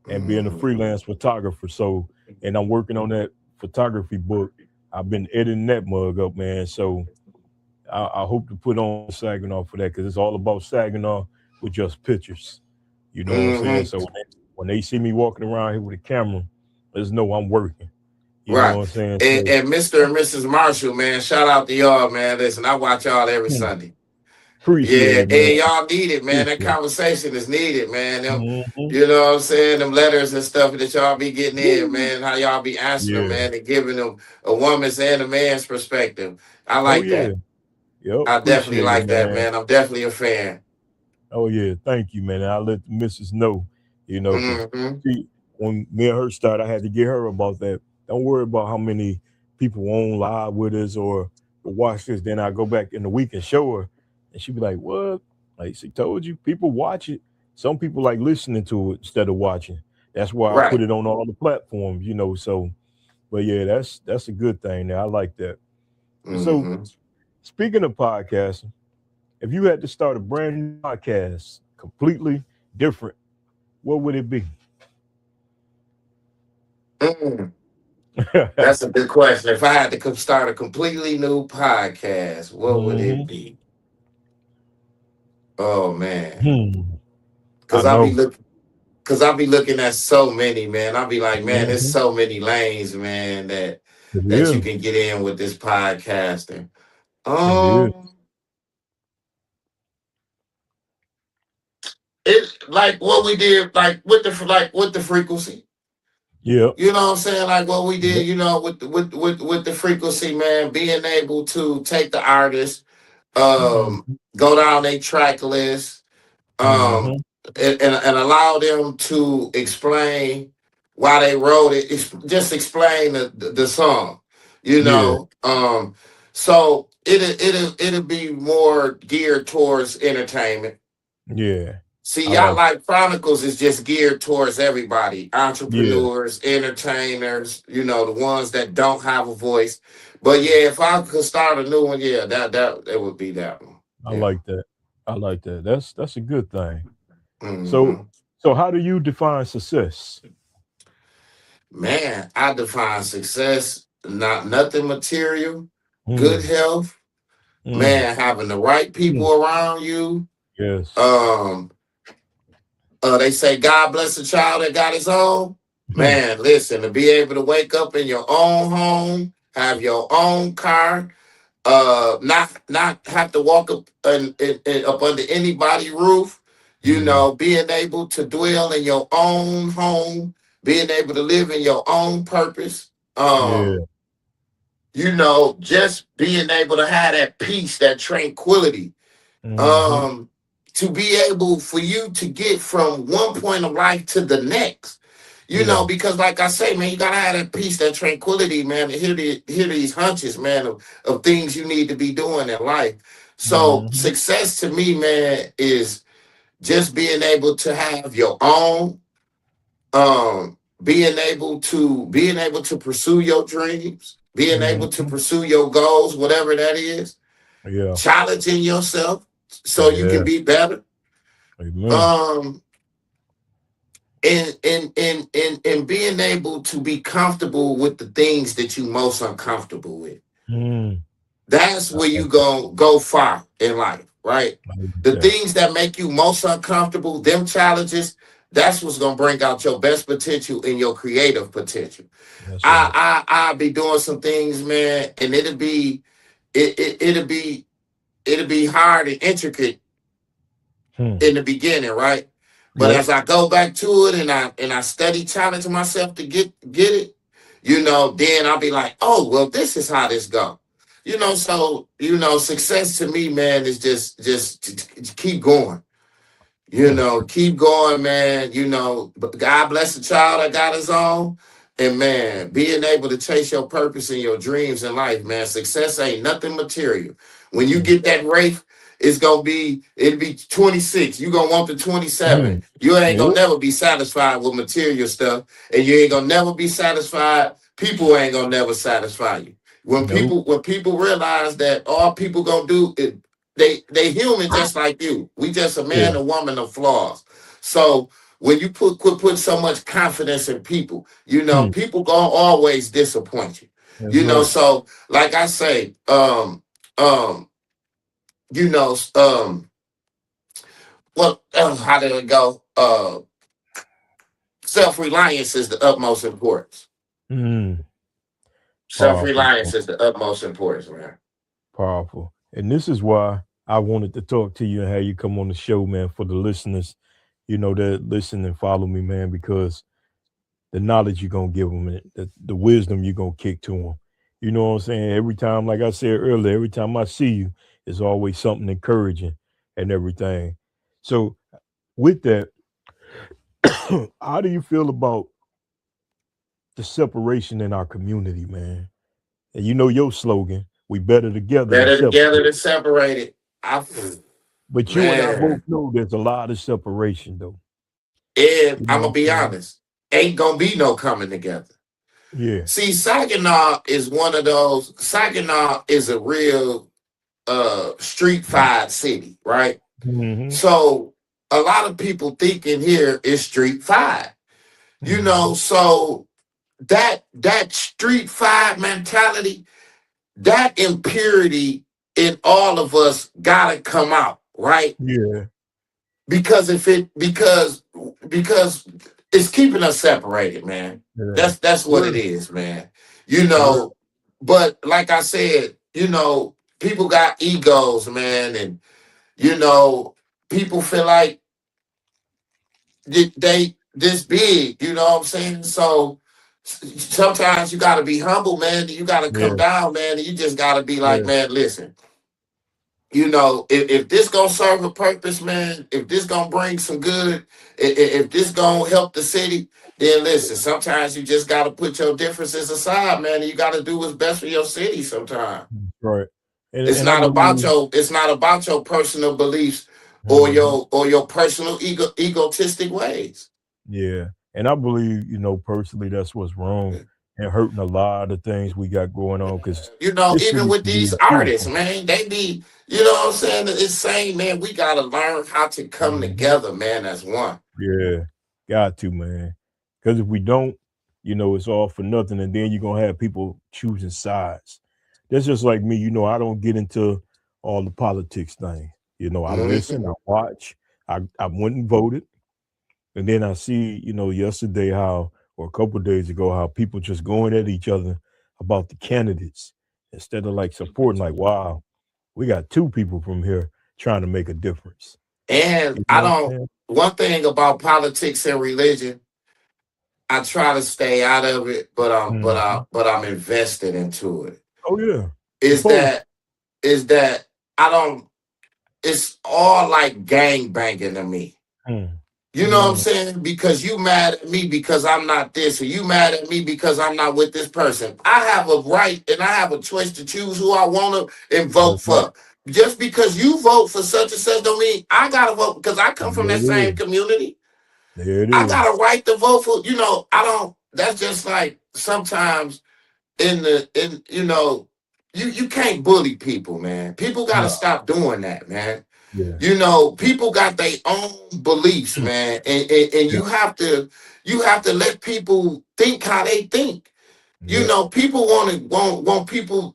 and being a Mhm. freelance photographer. So, and I'm working on that photography book. I've been editing that mug up, man. So I hope to put on Saginaw for that because it's all about Saginaw with just pictures. You know what I'm saying? Mhm. So when they see me walking around here with a camera, just know I'm working. You know Right. what I'm saying? And, So and Mr. and Mrs. Marshall, man, shout out to y'all, man. Listen, I watch y'all every hmm, Sunday. appreciate Yeah, it, man. and y'all need it, man. That Appreciate it. conversation is needed, man. Hmm. You know what I'm saying? Them letters and stuff that y'all be getting in, Woo. man. How y'all be answering them, Yeah. man, and giving them a woman's and a man's perspective. I Oh like yeah. that. Yep. I definitely Appreciate it, like that, man. man. I'm definitely a fan. Oh yeah. Thank you, man. And I let the missus know, because Hmm. see, when me and her started, I had to get her about that. Don't worry about how many people on live with us or watch this. Then I go back in the week and show her, and she be like, "What? Like she told you, people watch it. Some people like listening to it instead of watching. That's why I put Right. it on all the platforms, you know. So, but yeah, that's a good thing. Now I like that. So, Hmm. speaking of podcasting, if you had to start a brand new podcast, completely different, what would it be? Mm, that's a good question. If I had to start a completely new podcast, what would it Hmm. be? Oh man, Hmm. I because know. I'll be looking at so many, man. I'll be like, man, there's Hmm. so many lanes, man, It that you is. can get in with this podcasting. It is. Um, it like what we did, like with the frequency. Yep. You know what I'm saying? Like what we Yep. did, with the frequency, man, being able to take the artist, um, Hmm. go down a track list, um, Hmm. and allow them to explain why they wrote it. Just explain the song, you Yeah. know. So it'll be more geared towards entertainment. Yeah. See, I y'all like. like Chronicles is just geared towards everybody, Yeah. entrepreneurs, entertainers, the ones that don't have a voice. But yeah, if I could start a new one, yeah, that it would be that one. I Yeah. like that. I like that. That's a good thing. So, Hmm. so how do you define success? Man, I define success not nothing material, good Mm, health, mm, man, having the right mm. people around you. Yes. Um, they say God bless a child that got his own. Man, listen, to be able to wake up in your own home, have your own car, not have to walk up up under anybody's roof, Yeah. being able to dwell in your own home, being able to live in your own purpose. Yeah. Just being able to have that peace, that tranquility, Hmm. um, to be able for you to get from one point of life to the next. Yeah. Because like I say, man, you gotta have that peace, that tranquility, man, to hear these hunches, man, of things you need to be doing in life. So Hmm. success to me, man, is just being able to have your own, being able to pursue your dreams, being able to Hmm. pursue your goals, whatever that is, Yeah. challenging yourself so you can Yeah. be better. Amen. Um, and being able to be comfortable with the things that you most uncomfortable with. Mm. That's I where you like that. go far in life, right? I like The that. things that make you most uncomfortable, them challenges, that's what's gonna bring out your best potential and your creative potential. That's right. I'll be doing some things, man, and it'll be hard and intricate Hmm. in the beginning, right? But Yep. as I go back to it and I study challenge myself to get it, then I'll be like, oh well, this is how this go. So success to me, man, is just keep going. That's right. Keep going, man. But God bless the child that got his own. And man, being able to chase your purpose and your dreams in life, man. Success ain't nothing material. When you get that Wraith, it'll be 26. You gonna want the 27. Mm. You ain't gonna Yep. never be satisfied with material stuff, and you ain't gonna never be satisfied. People ain't gonna never satisfy you. When Nope. people realize that all people gonna do is they human just like you. We just a man Yeah. and woman of flaws. So when you put so much confidence in people, Hmm. people gonna always disappoint you. That's right. So like I say, um, you know, um, how did it go? Self-reliance is the utmost importance. Mm. Powerful. Self-reliance is the utmost importance, man. Powerful. And this is why I wanted to talk to you and have you come on the show, man, for the listeners, that listen and follow me, man, because the knowledge you're going to give them, the wisdom you're going to kick to them. You know what I'm saying? Every time, like I said earlier, every time I see you, it's always something encouraging and everything. So, with that, how do you feel about the separation in our community, man? And you know your slogan, We better together than Better together separate. than separated. But you and I both Man, know there's a lot of separation, though. and You I'm know gonna what be I'm saying? honest, ain't gonna be no coming together. Yeah. See, Saginaw is one of those. Saginaw is a real street fight city, right? Mm-hmm. So a lot of people thinking here is street fight. You Mm-hmm. know, so that street fight mentality, that impurity in all of us gotta come out, right? Yeah. Because if it because it's keeping us separated, man. Yeah. That's what it Well, is, man. You well, know, but like I said, you know, people got egos, man, and you know, people feel like they this big, you know what I'm saying? So sometimes you gotta be humble, man. You gotta yeah. come down, man, and you just gotta be like, Yeah. man, listen, you know, if this gonna serve a purpose, man, if this gonna bring some good, if this gonna help the city, then listen, sometimes you just gotta put your differences aside, man, and you gotta do what's best for your city sometimes. Right. It's And I not about believe. your personal beliefs Mhm. or your personal egotistic ways. Yeah. And I believe, personally, that's what's wrong and hurting a lot of things we got going on because You know, this even city with can be these artists, beautiful. man, they be, you know what I'm saying? It's saying, man, we gotta learn how to come Mhm. together, man, as one. Yeah. Got to, man. Because if we don't, it's all for nothing. And then you're going to have people choosing sides. That's just like me. I don't get into all the politics thing. I Mhm. listen, I watch, I went and voted. And then I see, yesterday how, or a couple of days ago, how people just going at each other about the candidates instead of like supporting, like, wow, we got two people from here trying to make a difference. And You I know what I'm don't. saying? One thing about politics and religion, I try to stay out of it, Mhm. but I'm invested into it. Oh yeah, Is supposed. that is that I don't? It's all like gang banging to me. Mm. You know what I'm Mm. saying? Because you mad at me because I'm not this, or you mad at me because I'm not with this person. I have a right and I have a choice to choose who I want to and vote That's right. for. Just because you vote for such and such don't mean I gotta vote because I come from There that it same is. community. There it I is. got a right to vote for, I don't, that's just like sometimes you can't bully people, man. People gotta No. stop doing that, man. Yeah. People got their own beliefs, Mm. man, and Yeah. you have to let people think how they think. Yeah. People want people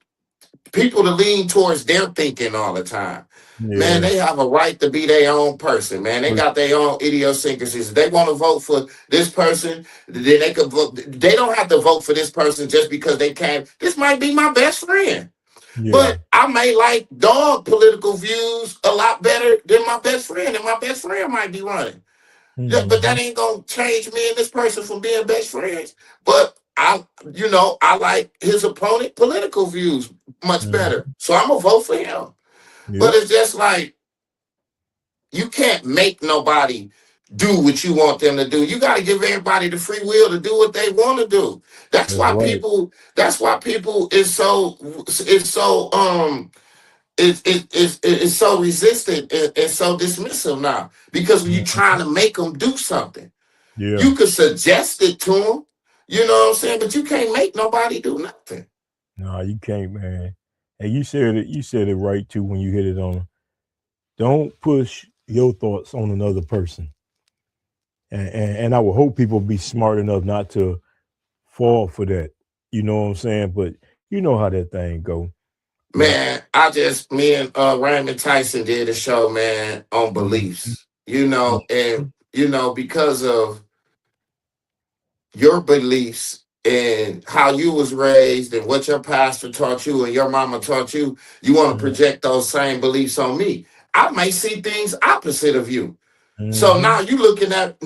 to lean towards their thinking all the time. Man, Yeah. they have a right to be their own person, man. They For got their own idiosyncrasies. If they want to vote for this person, then they could vote. They don't have to vote for this person just because they can. This might be my best friend. yeah. But I may like dog political views a lot better than my best friend, and my best friend might be running. Yeah, but that Hmm. ain't gonna change me and this person from being best friends. But I like his opponent political views much better. Hmm. So I'm gonna vote for him. But Yep. it's just like you can't make nobody do what you want them to do. You got to give everybody the free will to do what they want to do. That's That's why right. people. That's why people is so resistant and so dismissive now because when you trying Mhm. to make them do something, Yeah. you could suggest it to them. You know what I'm saying? But you can't make nobody do nothing. No, you can't, man. And you said it. You said it right too when you hit it on. Don't push your thoughts on another person. And I would hope people be smart enough not to fall for that. You know what I'm saying? But you know how that thing go. But Man, me and Raymond Tyson did a show, man, on Mhm. beliefs. And because of your beliefs and how you was raised and what your pastor taught you and your mama taught you, you want to Mhm. project those same beliefs on me. I may see things opposite of you. Mhm. So now you looking at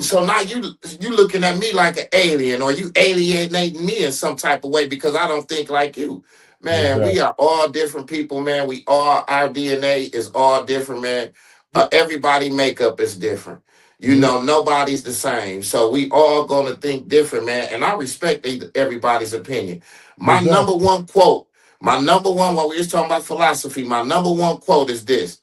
me like an alien, or you alienating me in some type of way because I don't think like you. Man, we Exactly. are all different people, man. Our DNA is all different, man. Yep. Everybody makeup is different. Yep. Nobody's the same. So we all gonna think different, man. And I respect everybody's opinion. My number Exactly. one quote My number one, while we was talking about philosophy, my number one quote is this: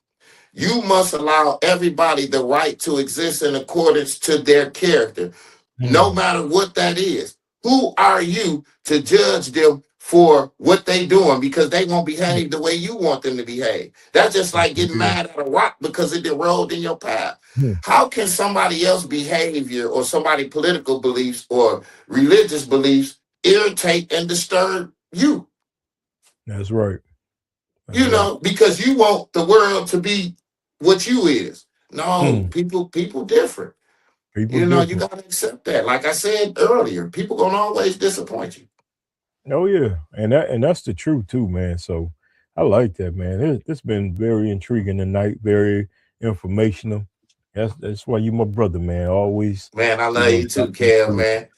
you must allow everybody the right to exist in accordance to their character, no matter what that is. Who are you to judge them for what they doing because they won't behave the way you want them to behave? That's just like getting mad at a rock because it rolled in your path. How can somebody else's behavior or somebody political beliefs or religious beliefs irritate and disturb you? That's right. You know, because you want the world to be what you is. No, people different. People You know, you different. gotta accept that. Like I said earlier, people gonna always disappoint you. Oh yeah, and that's the truth too, man. So I like that, man. It's been very intriguing tonight, very informational. That's why you my brother, man. Always, Man, I you love know, you drop too, them Kev, truth. man.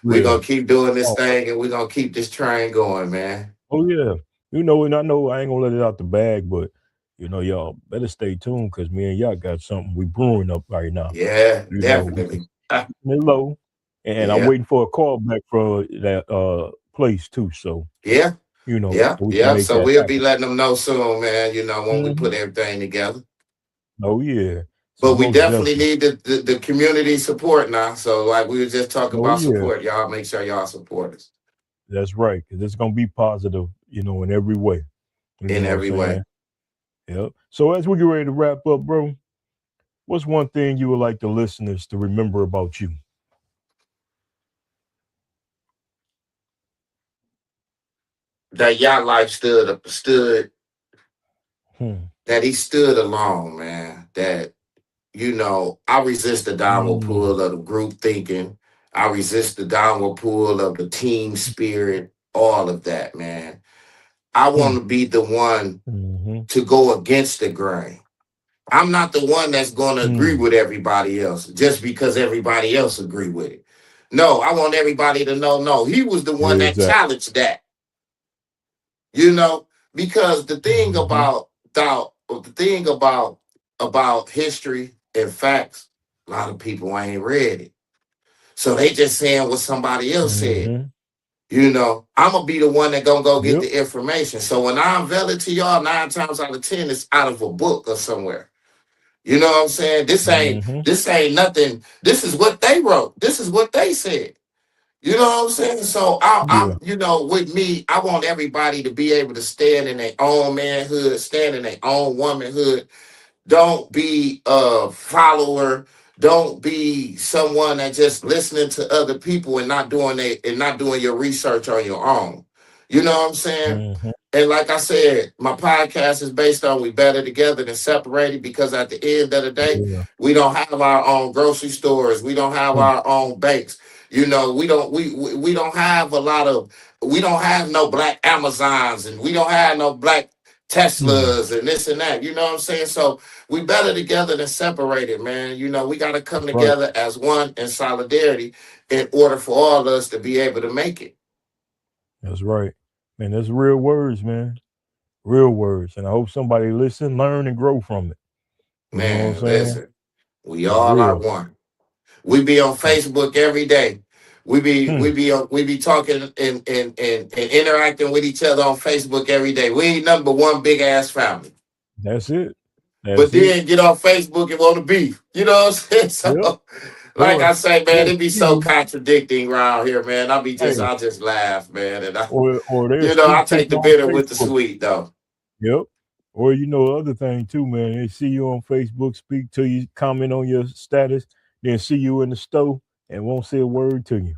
We're Yeah. gonna keep doing this Oh, thing and we're gonna keep this train going, man. oh yeah. You know, and I know I ain't gonna let it out the bag, but you know, y'all better stay tuned because me and y'all got something we brewing up right now. Yeah, You know, we just definitely. keeping it low, and I'm Yeah, waiting for a call back for that place too. So yeah, you know, yeah, so we can yeah. make So that we'll be happen. letting them know soon, man, you know, when we put Hmm. everything together. Oh yeah. So But we most definitely definitely. need the community support now. So like we were just talking Oh about yeah. support, y'all make sure y'all support us That's right. Because it's gonna be positive, you know, in every way. You in know what I'm every way. saying? Yep. So as we get ready to wrap up, bro, what's one thing you would like the listeners to remember about you? That Yatlife stood Hmm. that he stood alone, man. That you know, I resist the downward Mm. pull of the group thinking. I resist the downward pull of the team spirit, all of that, man. I want Hmm. to be the one Mm-hmm. to go against the grain. I'm not the one that's going to agree Mm. with everybody else just because everybody else agree with it. No, I want everybody to know, no, he was the one that Exactly. challenged that, you know, because Mm-hmm. the thing about history and facts, a lot of people ain't read it. So they just saying what somebody else said. Mm-hmm. You know, I'm gonna be the one that gonna go get Yep. the information. So when I unveil it to y'all, 9 times out of 10, it's out of a book or somewhere. You know what I'm saying? Mm-hmm. This ain't nothing. This is what they wrote. This is what they said. You know what I'm saying? So Yeah. you know, with me, I want everybody to be able to stand in their own manhood, stand in their own womanhood. Don't be a follower. Don't be someone that just listening to other people and not doing your research on your own. You know what I'm saying? Mm-hmm. And like I said, my podcast is based on we better together than separated because at the end of the day, Yeah. we don't have our own grocery stores. We don't have Hmm. our own banks. You know, we don't have we don't have no black Amazons and we don't have no black Hmm. Teslas and this and that. You know what I'm saying? So we better together than separated, man. You know, we got to come That's right. together as one in solidarity in order for all of us to be able to make it. That's right. Man, that's real words, man. Real words. And I hope somebody listen, learn, and grow from it. You know what I'm Man, saying? listen, we It's all are real. one. We be on Facebook every day. Hmm. We be talking and interacting with each other on Facebook every day. We ain't nothing but one big ass family. That's it. But That's it. then get on Facebook and want to beef. You know what I'm saying? Yep. So like Or I say, man, they'll it be see so you. contradicting around here, man. Hey, I'll just laugh, man. And or they'll you know, I speak to take you the on bitter with the Facebook. sweet though. Yep. Or you know, other thing too, man. They see you on Facebook, speak to you, comment on your status, then see you in the store and won't say a word to you.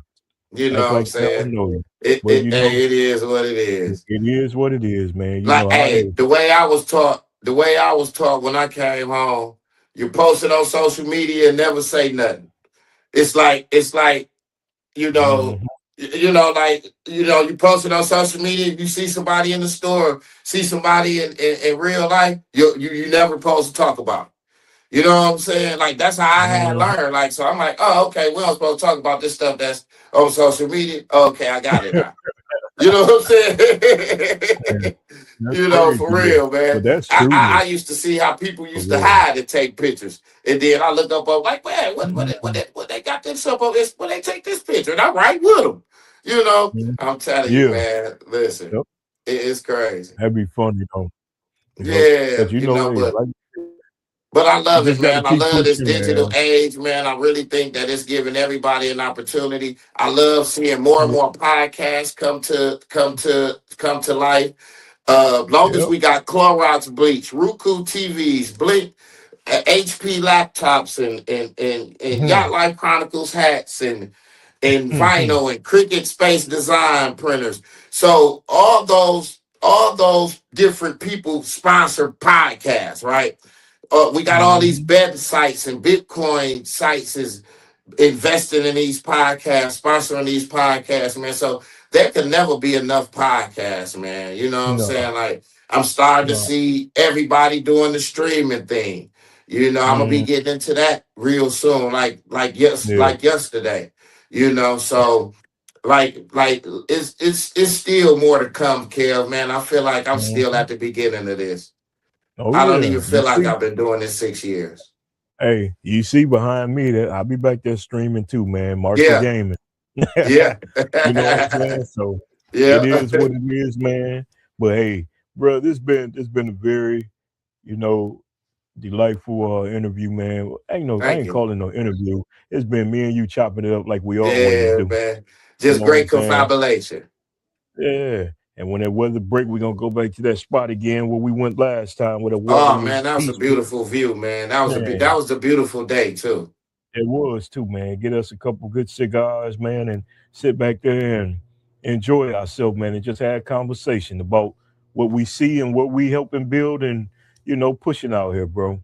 You know Act what I'm like they saying? don't know you. But you know, Hey, it is what it is. it is what it is, man. You Like, know how it hey, is. the way I was taught when I came home, you post it on social media and never say nothing. It's like, you know, Mm-hmm. you post it on social media, you see somebody in the store, see somebody in real life, you never supposed to talk about it. You know what I'm saying? Like that's how I had Mm-hmm. learned. Like, so I'm like, oh, okay, we don't supposed to talk about this stuff that's on social media. Okay, I got it now. You know what I'm Yeah, saying? that's You know, crazy for though. real, man. But that's true I though. used to see how people For used to real. hide and take pictures, and then I look up, I'm like, man, Mm-hmm. what they got this up on this? When they take this picture, and I'm right with them. You know, Mm-hmm. I'm telling you, Yeah. man. Listen, Yep. It's crazy. That'd be funny though. Yeah, Because hey, but I you love it, just got to man. I keep love this pushing, digital man. age, man. I really think that it's giving everybody an opportunity. I love seeing more and more podcasts come to life. Long as Yep. we got Clorox bleach, Roku TVs, Blink, HP laptops, and Yatlife Chronicles hats, and vinyl and Cricut Space Design printers. So all those different people sponsor podcasts, right? We got all these bet sites and Bitcoin sites is investing in these podcasts, sponsoring these podcasts, man. So there can never be enough podcasts, man. You know what I'm No, saying? Like I'm starting to no. see everybody doing the streaming thing. You know, I'm gonna be getting into that real soon, like Yeah. yesterday. You know, so like it's still more to come, Kev, man. I feel like I'm still Mhm. at the beginning of this. Oh I don't yeah. even You feel like see, I've been doing this 6 years. hey, you see behind me that I'll be back there streaming too, man. Marshall Yeah, Gaming. yeah, You know what I'm saying? So it yeah. is what it is, man. But hey, bro, this been a very, you know, delightful interview, man. I Thank ain't you. calling no interview. It's been me and you chopping it up like we always Yeah, do. man. You Just know what I'm great saying? confabulation. Yeah. And when that weather break, we're gonna go back to that spot again where we went last time where the water Oh man, was that was a peaceful. beautiful view, man. That Man, was a beautiful day too. it was too, man. Get us a couple good cigars, man, and sit back there and enjoy ourselves, man, and just have conversation about what we see and what we helping build and pushing out here, bro.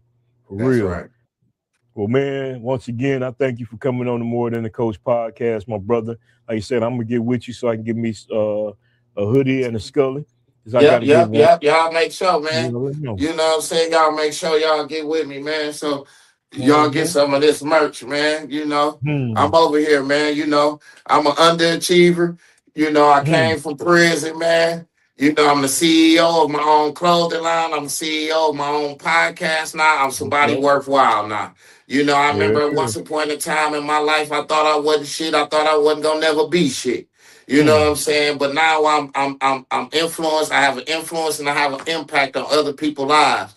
For That's real. right. Well, man, once again, I thank you for coming on the More Than the Coach podcast, my brother. Like I said, I'm gonna get with you so I can give me a hoodie and a Scully, because I Yep, gotta get yep, one. yep. Y'all make sure, man. Let me know. You know what I'm saying? Y'all make sure y'all get with me, man. So y'all get Mm-hmm. some of this merch, man. You know, Hmm. I'm over here, man. You know, I'm an underachiever. You know, I Hmm. came from prison, man. You know, I'm the CEO of my own clothing line. I'm the CEO of my own podcast now. I'm somebody Okay. worthwhile now. You know, I Yeah. remember once upon a time in my life, I thought I wasn't shit. I thought I wasn't gonna never be shit. You know what Hmm. I'm saying? But now I'm influenced. I have an influence and I have an impact on other people's lives.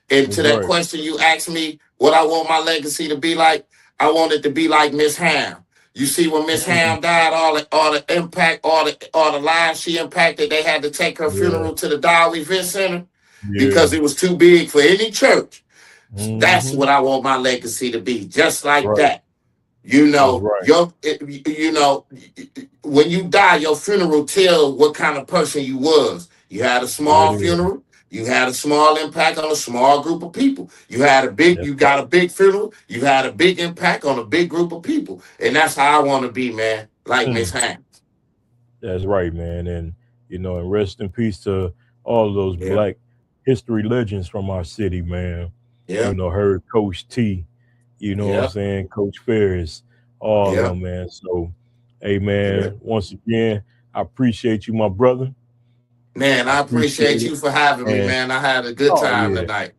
And That's to that right. question you asked me, what I want my legacy to be like, I want it to be like Miss Ham. You see, when Miss Hmm. Ham died, all the impact, all the lives she impacted, they had to take her Yeah. funeral to the Dow Event Center because Yeah. it was too big for any church. That's Hmm. what I want my legacy to be, just like Right. that. You That's know, right. you know, when you die, your funeral tell what kind of person you was. You had a There it small is. funeral. You had a small impact on a small group of people. That's You right. got a big funeral. You had a big impact on a big group of people, and that's how I want to be, man. Like Hmm. Miss Ham. That's right, man. And rest in peace to all of those Yeah, Black history legends from our city, man. yeah, Heard Coach T, what I'm yeah, saying, Coach Ferris, all of yeah, them, man. So, hey, yeah. man, once again, I appreciate you, my brother. Man, I I appreciate appreciate it. you for having me, And man. I had a good oh time yeah, tonight.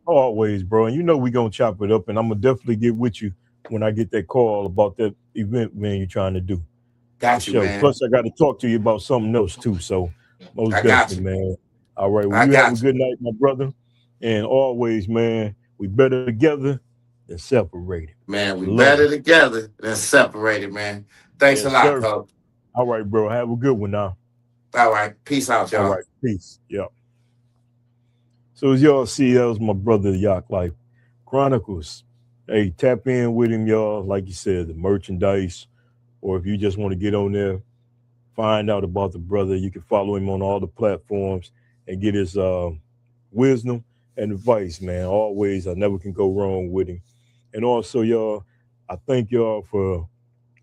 always, bro. And we gonna chop it up, and I'm gonna definitely get with you when I get that call about that event, man, you're trying to do. For Got you, sure. man. Plus, I got to talk to you about something else too. So, most I got definitely, you. man. All right. Well, I you have a got you. good night, my brother. And always, man, we better together than separated. Man, we Love better it. together than separated, man. Thanks a Yes, lot, sir. Coach. All right, bro. Have a good one now. All right. Peace out, All y'all. right. Peace. Yeah. So, as y'all see, that was my brother, Yatlife Chronicles. Hey, tap in with him, y'all. Like you said, the merchandise, or if you just want to get on there, find out about the brother. You can follow him on all the platforms and get his wisdom and advice, man. Always, I never can go wrong with him. And also, y'all, I thank y'all for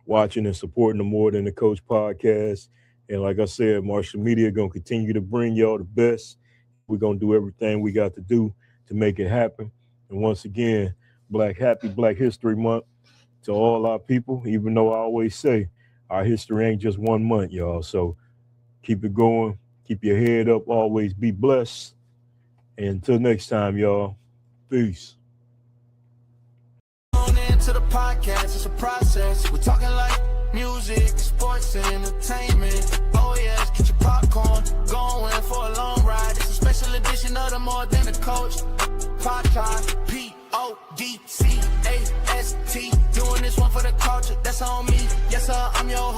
watching and supporting the More Than the Coach podcast. And like I said, Marshall Media gonna continue to bring y'all the best. We're gonna do everything we got to do to make it happen. And once again, Happy Black History Month to all our people, even though I always say our history ain't just 1 month, y'all. So keep it going, keep your head up, always be blessed. And until next time, y'all, peace. Into the podcast, it's a process. We're talking like music, sports, and entertainment. Oh yes, get your popcorn going. definition of the more than a coach. Podcast, P-O-D-C-A-S-T. Doing this one for the culture, that's on me. Yes, sir, I'm your